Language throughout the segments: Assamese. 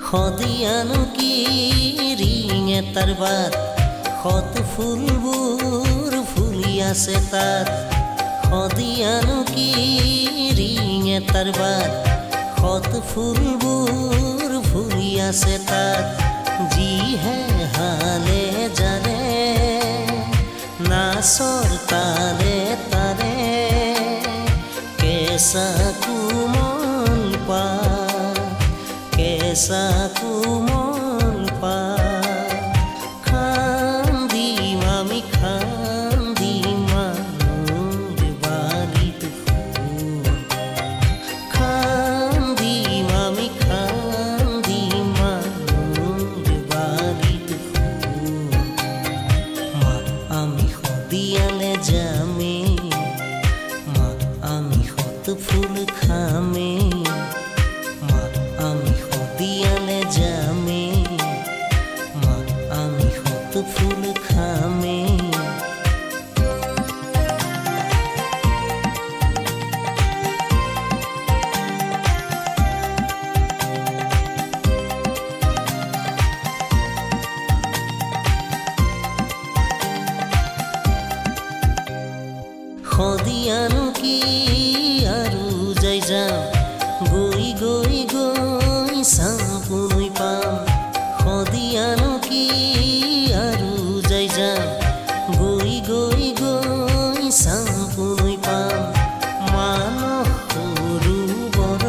সদিয়ানো কি ৰিং এটাৰ বাট শত ফুলবোৰ ফুলি আছে তাত সদিয়ানো কি ৰিং এটাৰ বাট শত ফুলবোৰ ফুলি আছে তাত যিহে হালে জানে নাচৰ তালে তাৰে কেঁচা কোমল পাত কেঁচা কোমল পাত খান্দিম আমি খান্দিম মানুৰ বাৰীত ফুল খান্দিম আমি খান্দিম মানুৰ বাৰীত ফুল মা আমি সদিয়ালে যামে মা আমি শত ফুল খামে মা আমি সদিয়ালে যামে মা আমি শত ফুল খামে সদিয়ানো কি আৰু যাই যাম গৈ গৈ গৈ চাম কোনৈ পাম সদিয়ানো কি আৰু যাই যাম গৈ গৈ গৈ চাম কোনৈ পাম মানস সৰোবৰ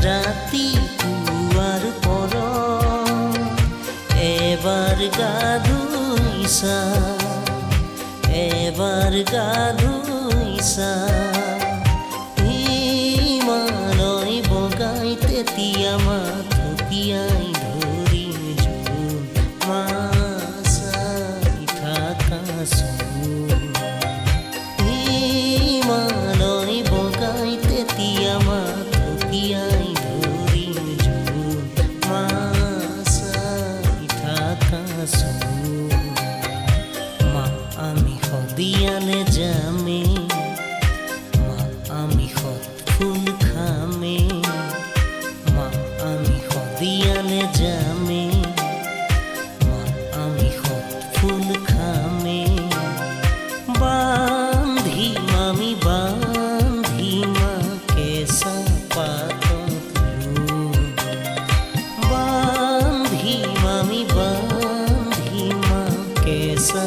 ৰাতিপুৱাৰ পৰ এবাৰ গা ধুই চা এবাৰ গা ধুই চা হিমালয় বগাই তেতিয়া মাথপিয়াই ধৰি জোল মাছাই থাকা চোন হিমালয় বগাই তেতিয়া মাথপিয়াই ধৰি জোল মাছাই থাকা চোন মা আমি সদিয়ালে যামে মা আমি শত ফুল খামে মা আমি সদিয়ালে যামে মা আমি শত ফুল খামে বান্ধিম আমি বান্ধিম কেঁচা পাতত লোণ বান্ধিম আমি বান্ধিম কেঁচা